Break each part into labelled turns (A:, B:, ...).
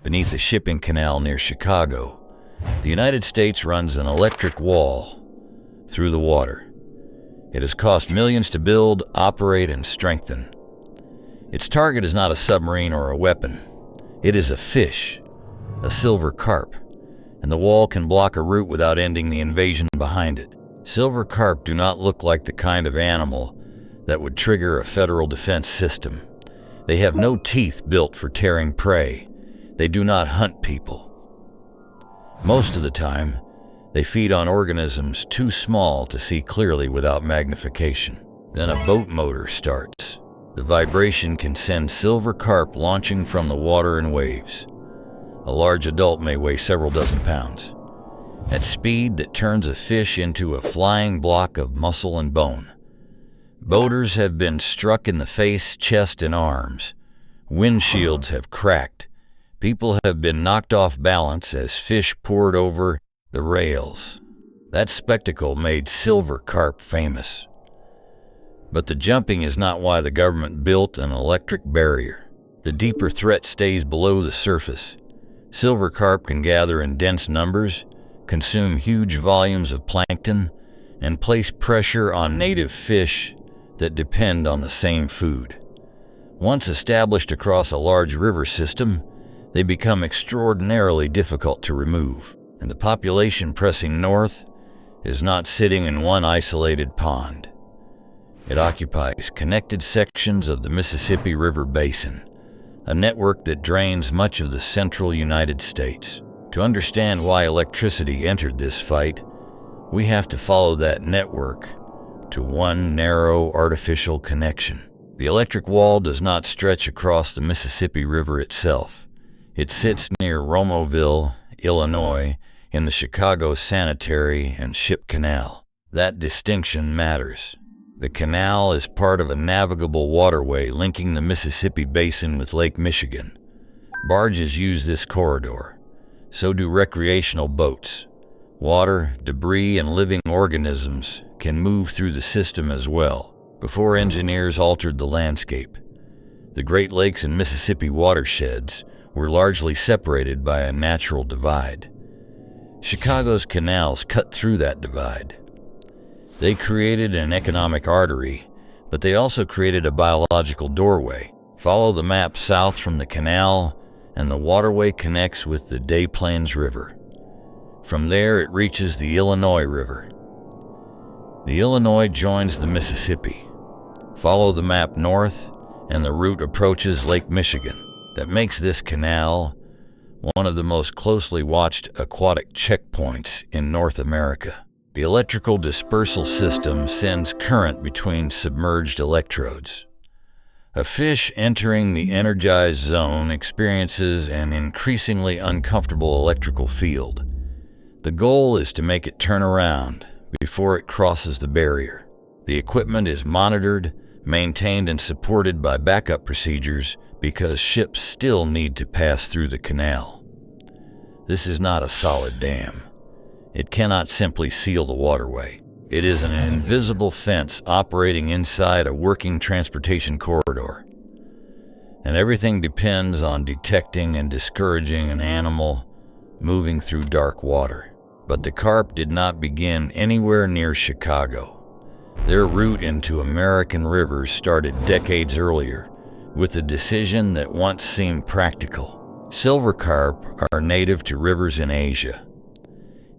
A: beneath a shipping canal near Chicago, the United States runs an electric wall through the water. It has cost millions to build, operate, and strengthen. Its target is not a submarine or a weapon. It is a fish, a silver carp, and the wall can block a route without ending the invasion behind it. Silver carp do not look like the kind of animal that would trigger a federal defense system. They have no teeth built for tearing prey. They do not hunt people. Most of the time, they feed on organisms too small to see clearly without magnification. Then a boat motor starts. The vibration can send silver carp launching from the water in waves. A large adult may weigh several dozen pounds, at speed that turns a fish into a flying block of muscle and bone. Boaters have been struck in the face, chest, and arms. Windshields have cracked. People have been knocked off balance as fish poured over the rails. That spectacle made silver carp famous. But the jumping is not why the government built an electric barrier. The deeper threat stays below the surface. Silver carp can gather in dense numbers, consume huge volumes of plankton, and place pressure on native fish that depend on the same food. Once established across a large river system, they become extraordinarily difficult to remove, and the population pressing north is not sitting in one isolated pond. It occupies connected sections of the Mississippi River basin, a network that drains much of the central United States. To understand why electricity entered this fight, we have to follow that network to one narrow artificial connection. The electric wall does not stretch across the Mississippi River itself. It sits near Romeoville, Illinois, in the Chicago Sanitary and Ship Canal. That distinction matters. The canal is part of a navigable waterway linking the Mississippi Basin with Lake Michigan. Barges use this corridor. So do recreational boats. Water, debris, and living organisms can move through the system as well. Before engineers altered the landscape, the Great Lakes and Mississippi watersheds were largely separated by a natural divide. Chicago's canals cut through that divide. They created an economic artery, but they also created a biological doorway. Follow the map south from the canal, and the waterway connects with the Des Plaines River. From there, it reaches the Illinois River. The Illinois joins the Mississippi. Follow the map north, and the route approaches Lake Michigan. That makes this canal one of the most closely watched aquatic checkpoints in North America. The electrical dispersal system sends current between submerged electrodes. A fish entering the energized zone experiences an increasingly uncomfortable electrical field. The goal is to make it turn around before it crosses the barrier. The equipment is monitored, maintained, and supported by backup procedures because ships still need to pass through the canal. This is not a solid dam. It cannot simply seal the waterway. It is an invisible fence operating inside a working transportation corridor. And everything depends on detecting and discouraging an animal moving through dark water. But the carp did not begin anywhere near Chicago. Their route into American rivers started decades earlier, with a decision that once seemed practical. Silver carp are native to rivers in Asia.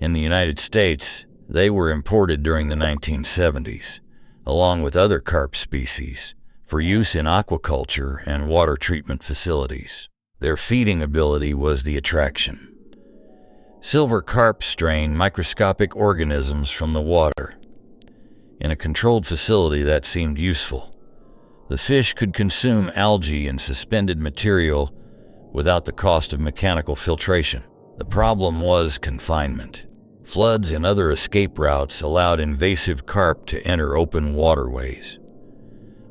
A: In the United States, they were imported during the 1970s, along with other carp species, for use in aquaculture and water treatment facilities. Their feeding ability was the attraction. Silver carp strain microscopic organisms from the water. In a controlled facility, that seemed useful. The fish could consume algae and suspended material without the cost of mechanical filtration. The problem was confinement. Floods and other escape routes allowed invasive carp to enter open waterways.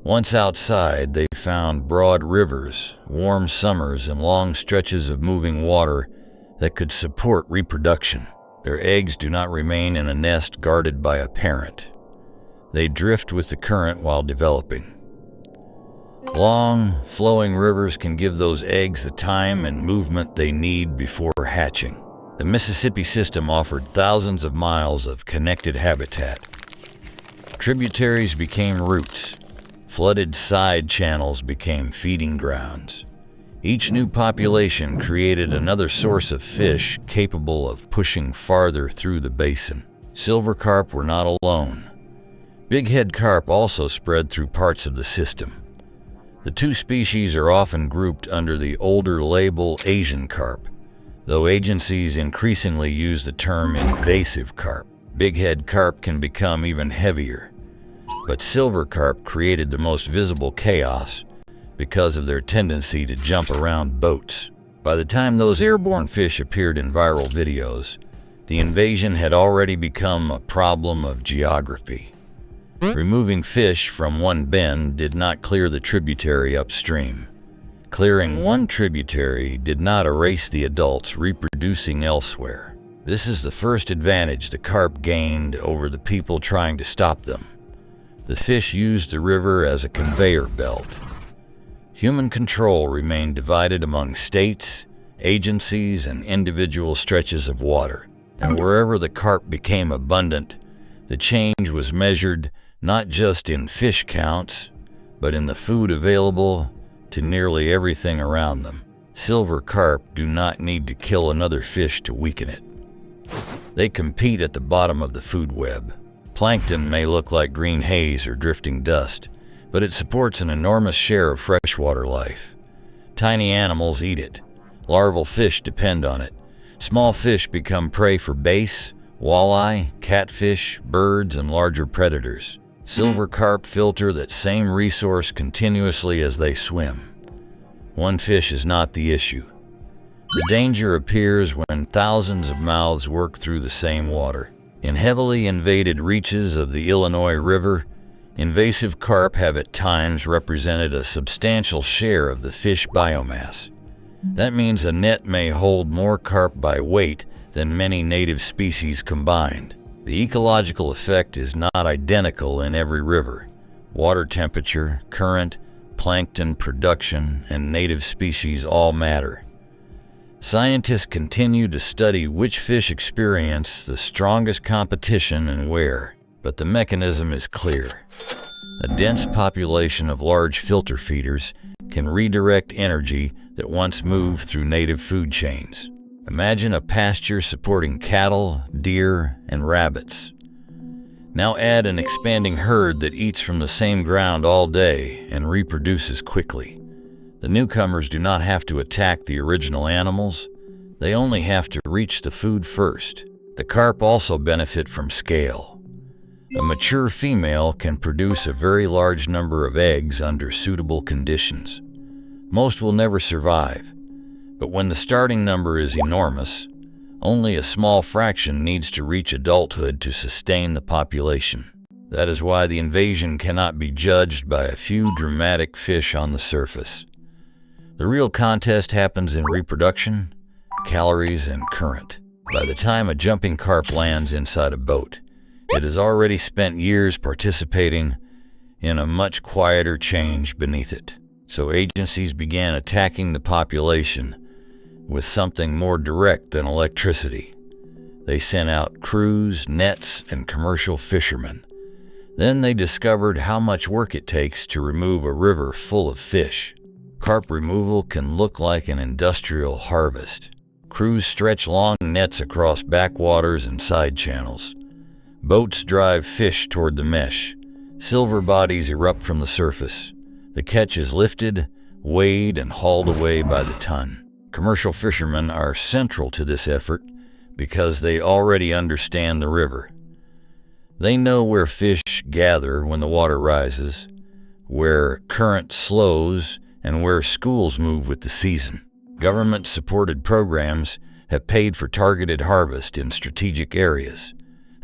A: Once outside, they found broad rivers, warm summers, and long stretches of moving water that could support reproduction. Their eggs do not remain in a nest guarded by a parent. They drift with the current while developing. Long, flowing rivers can give those eggs the time and movement they need before hatching. The Mississippi system offered thousands of miles of connected habitat. Tributaries became routes. Flooded side channels became feeding grounds. Each new population created another source of fish capable of pushing farther through the basin. Silver carp were not alone. Bighead carp also spread through parts of the system. The two species are often grouped under the older label Asian carp, though agencies increasingly use the term invasive carp. Bighead carp can become even heavier, but silver carp created the most visible chaos because of their tendency to jump around boats. By the time those airborne fish appeared in viral videos, the invasion had already become a problem of geography. Removing fish from one bend did not clear the tributary upstream. Clearing one tributary did not erase the adults reproducing elsewhere. This is the first advantage the carp gained over the people trying to stop them. The fish used the river as a conveyor belt. Human control remained divided among states, agencies, and individual stretches of water. And wherever the carp became abundant, the change was measured not just in fish counts, but in the food available to nearly everything around them. Silver carp do not need to kill another fish to weaken it. They compete at the bottom of the food web. Plankton may look like green haze or drifting dust, but it supports an enormous share of freshwater life. Tiny animals eat it. Larval fish depend on it. Small fish become prey for bass, walleye, catfish, birds, and larger predators. Silver carp filter that same resource continuously as they swim. One fish is not the issue. The danger appears when thousands of mouths work through the same water. In heavily invaded reaches of the Illinois River, invasive carp have at times represented a substantial share of the fish biomass. That means a net may hold more carp by weight than many native species combined. The ecological effect is not identical in every river. Water temperature, current, plankton production, and native species all matter. Scientists continue to study which fish experience the strongest competition and where, but the mechanism is clear. A dense population of large filter feeders can redirect energy that once moved through native food chains. Imagine a pasture supporting cattle, deer, and rabbits. Now add an expanding herd that eats from the same ground all day and reproduces quickly. The newcomers do not have to attack the original animals. They only have to reach the food first. The carp also benefit from scale. A mature female can produce a very large number of eggs under suitable conditions. Most will never survive. But when the starting number is enormous, only a small fraction needs to reach adulthood to sustain the population. That is why the invasion cannot be judged by a few dramatic fish on the surface. The real contest happens in reproduction, calories, and current. By the time a jumping carp lands inside a boat, it has already spent years participating in a much quieter change beneath it. So agencies began attacking the population with something more direct than electricity. They sent out crews, nets, and commercial fishermen. Then they discovered how much work it takes to remove a river full of fish. Carp removal can look like an industrial harvest. Crews stretch long nets across backwaters and side channels. Boats drive fish toward the mesh. Silver bodies erupt from the surface. The catch is lifted, weighed, and hauled away by the ton. Commercial fishermen are central to this effort because they already understand the river. They know where fish gather when the water rises, where current slows, and where schools move with the season. Government-supported programs have paid for targeted harvest in strategic areas,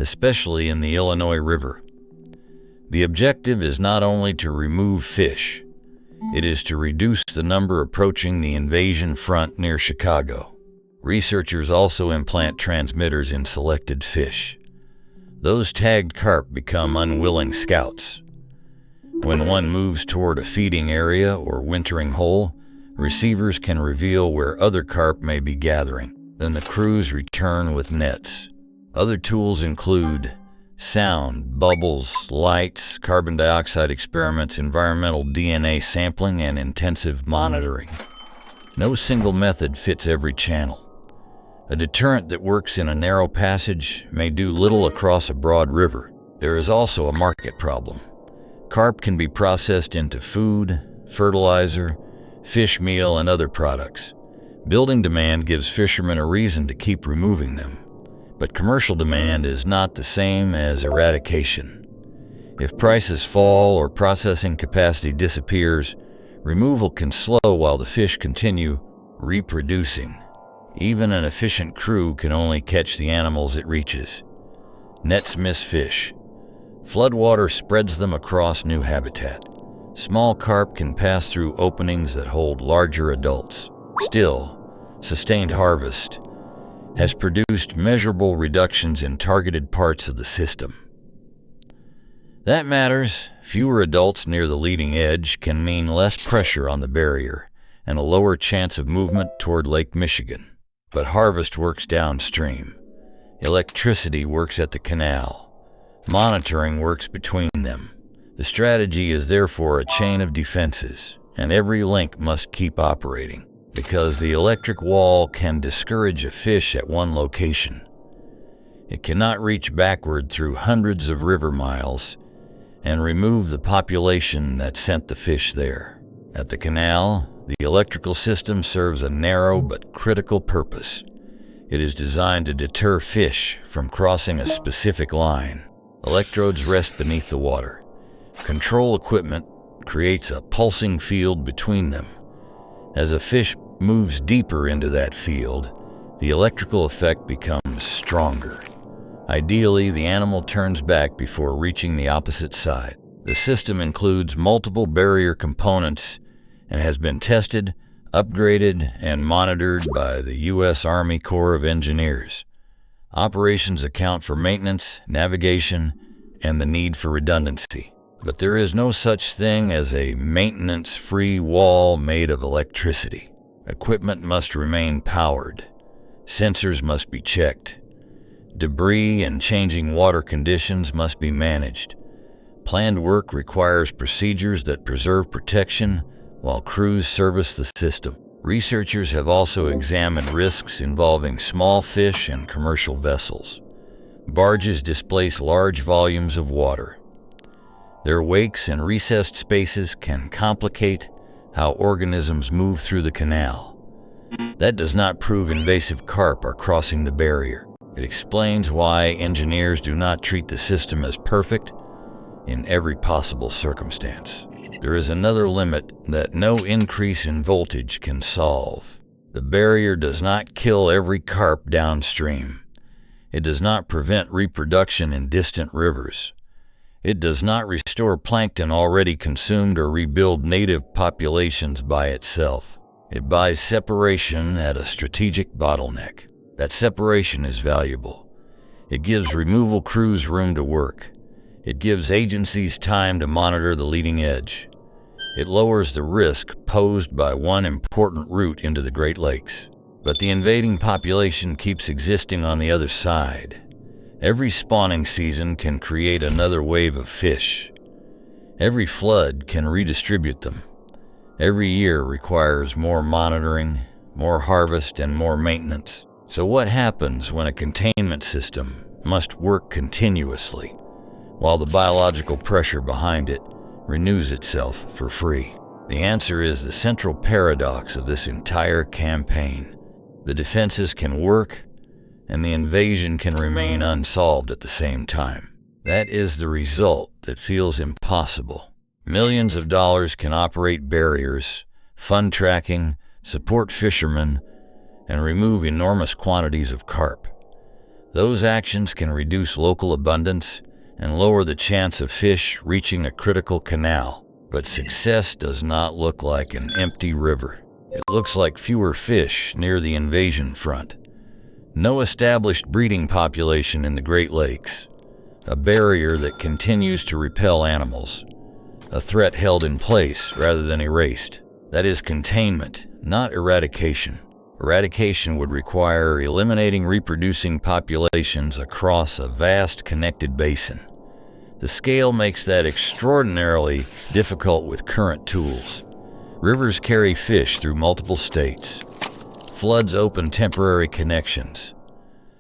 A: especially in the Illinois River. The objective is not only to remove fish, it is to reduce the number approaching the invasion front near Chicago. Researchers also implant transmitters in selected fish. Those tagged carp become unwilling scouts. When one moves toward a feeding area or wintering hole, receivers can reveal where other carp may be gathering. Then the crews return with nets. Other tools include sound, bubbles, lights, carbon dioxide experiments, environmental DNA sampling, and intensive monitoring. No single method fits every channel. A deterrent that works in a narrow passage may do little across a broad river. There is also a market problem. Carp can be processed into food, fertilizer, fish meal, and other products. Building demand gives fishermen a reason to keep removing them, but commercial demand is not the same as eradication. If prices fall or processing capacity disappears, removal can slow while the fish continue reproducing. Even an efficient crew can only catch the animals it reaches. Nets miss fish. Floodwater spreads them across new habitat. Small carp can pass through openings that hold larger adults. Still, sustained harvest has produced measurable reductions in targeted parts of the system. That matters. Fewer adults near the leading edge can mean less pressure on the barrier and a lower chance of movement toward Lake Michigan. But harvest works downstream. Electricity works at the canal. Monitoring works between them. The strategy is therefore a chain of defenses, and every link must keep operating, because the electric wall can discourage a fish at one location. It cannot reach backward through hundreds of river miles and remove the population that sent the fish there. At the canal, the electrical system serves a narrow but critical purpose. It is designed to deter fish from crossing a specific line. Electrodes rest beneath the water. Control equipment creates a pulsing field between them. As a fish moves deeper into that field, the electrical effect becomes stronger. Ideally, the animal turns back before reaching the opposite side. The system includes multiple barrier components and has been tested, upgraded, and monitored by the U.S. Army Corps of Engineers. Operations account for maintenance, navigation, and the need for redundancy. But there is no such thing as a maintenance-free wall made of electricity. Equipment must remain powered. Sensors must be checked. Debris and changing water conditions must be managed. Planned work requires procedures that preserve protection while crews service the system. Researchers have also examined risks involving small fish and commercial vessels. Barges displace large volumes of water. Their wakes and recessed spaces can complicate how organisms move through the canal. That does not prove invasive carp are crossing the barrier. It explains why engineers do not treat the system as perfect in every possible circumstance. There is another limit that no increase in voltage can solve. The barrier does not kill every carp downstream. It does not prevent reproduction in distant rivers. It does not restore plankton already consumed or rebuild native populations by itself. It buys separation at a strategic bottleneck. That separation is valuable. It gives removal crews room to work. It gives agencies time to monitor the leading edge. It lowers the risk posed by one important route into the Great Lakes. But the invading population keeps existing on the other side. Every spawning season can create another wave of fish. Every flood can redistribute them. Every year requires more monitoring, more harvest, and more maintenance. So what happens when a containment system must work continuously, while the biological pressure behind it renews itself for free? The answer is the central paradox of this entire campaign. The defenses can work, and the invasion can remain unsolved at the same time. That is the result that feels impossible. Millions of dollars can operate barriers, fund tracking, support fishermen, and remove enormous quantities of carp. Those actions can reduce local abundance and lower the chance of fish reaching a critical canal. But success does not look like an empty river. It looks like fewer fish near the invasion front. No established breeding population in the Great Lakes. A barrier that continues to repel animals. a threat held in place rather than erased. That is containment, not eradication. Eradication would require eliminating reproducing populations across a vast connected basin. The scale makes that extraordinarily difficult with current tools. Rivers carry fish through multiple states. Floods open temporary connections.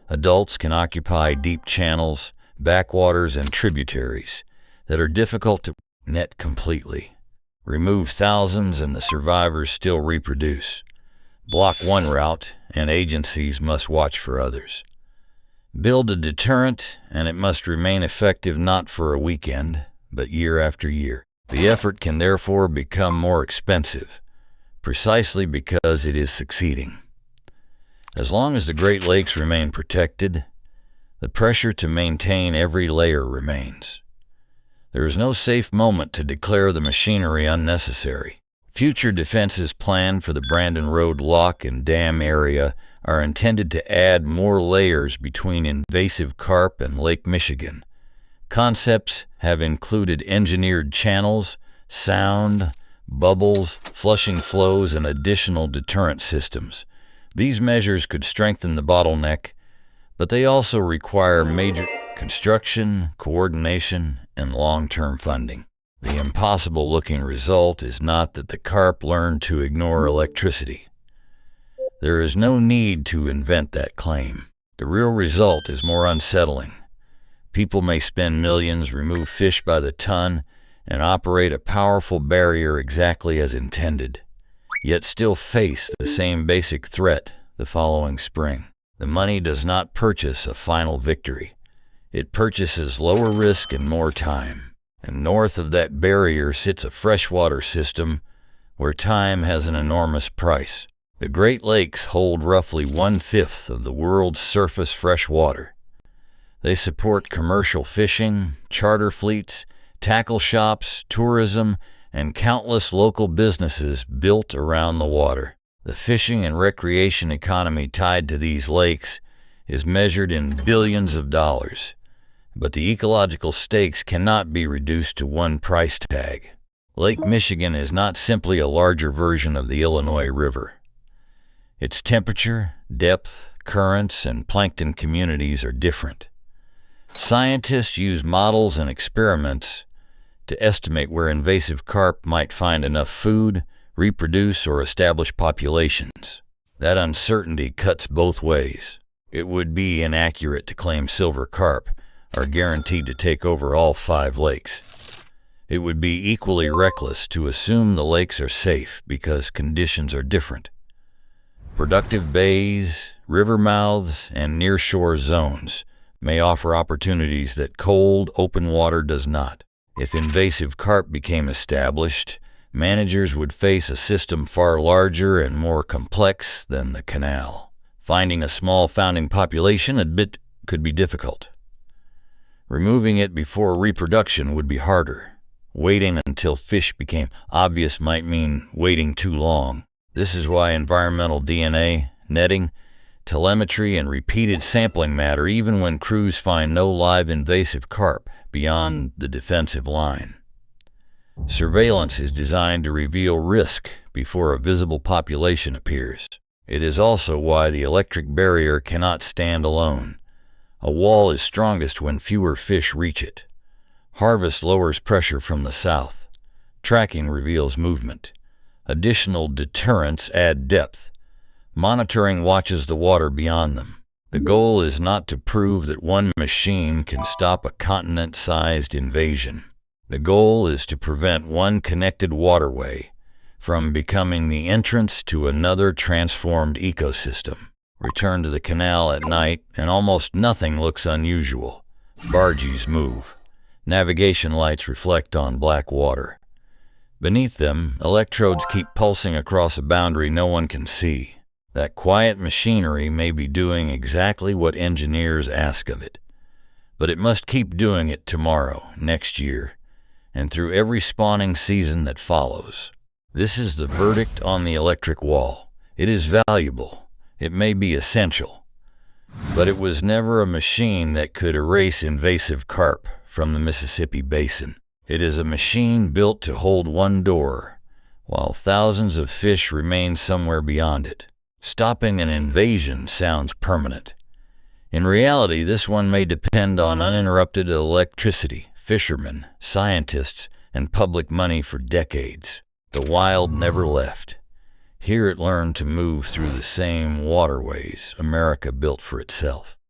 A: Adults can occupy deep channels, backwaters, and tributaries that are difficult to net completely. Remove thousands and the survivors still reproduce. Block one route, and agencies must watch for others. Build a deterrent, and it must remain effective not for a weekend, but year after year. The effort can therefore become more expensive, precisely because it is succeeding. As long as the Great Lakes remain protected, the pressure to maintain every layer remains. There is no safe moment to declare the machinery unnecessary. Future defenses planned for the Brandon Road Lock and Dam area are intended to add more layers between invasive carp and Lake Michigan. Concepts have included engineered channels, sound, bubbles, flushing flows, and additional deterrent systems. These measures could strengthen the bottleneck, but they also require major construction, coordination, and long-term funding. The impossible-looking result is not that the carp learned to ignore electricity. There is no need to invent that claim. The real result is more unsettling. People may spend millions, remove fish by the ton, and operate a powerful barrier exactly as intended, yet still face the same basic threat the following spring. The money does not purchase a final victory. It purchases lower risk and more time. And north of that barrier sits a freshwater system where time has an enormous price. The Great Lakes hold roughly 1/5 of the world's surface fresh water. They support commercial fishing, charter fleets, tackle shops, tourism, and countless local businesses built around the water. The fishing and recreation economy tied to these lakes is measured in billions of dollars. But the ecological stakes cannot be reduced to one price tag. Lake Michigan is not simply a larger version of the Illinois River. Its temperature, depth, currents, and plankton communities are different. Scientists use models and experiments to estimate where invasive carp might find enough food, reproduce, or establish populations. That uncertainty cuts both ways. It would be inaccurate to claim silver carp are guaranteed to take over all 5 lakes. It would be equally reckless to assume the lakes are safe because conditions are different. Productive bays, river mouths, and nearshore zones may offer opportunities that cold, open water does not. If invasive carp became established, managers would face a system far larger and more complex than the Canal. Finding a small founding population could be difficult. Removing it before reproduction would be harder. Waiting until fish became obvious might mean waiting too long. This is why environmental DNA, netting, telemetry, and repeated sampling matter even when crews find no live invasive carp beyond the defensive line. Surveillance is designed to reveal risk before a visible population appears. It is also why the electric barrier cannot stand alone. A wall is strongest when fewer fish reach it. Harvest lowers pressure from the south. Tracking reveals movement. Additional deterrents add depth. Monitoring watches the water beyond them. The goal is not to prove that one machine can stop a continent-sized invasion. The goal is to prevent one connected waterway from becoming the entrance to another transformed ecosystem. Return to the canal at night, and almost nothing looks unusual. Barges move. Navigation lights reflect on black water. Beneath them, electrodes keep pulsing across a boundary no one can see. That quiet machinery may be doing exactly what engineers ask of it, but it must keep doing it tomorrow, next year, and through every spawning season that follows. This is the verdict on the electric wall. It is valuable. It may be essential, but it was never a machine that could erase invasive carp from the Mississippi Basin. It is a machine built to hold one door, while thousands of fish remain somewhere beyond it. Stopping an invasion sounds permanent. In reality, this one may depend on uninterrupted electricity, fishermen, scientists, and public money for decades. The wild never left. Here it learned to move through the same waterways America built for itself.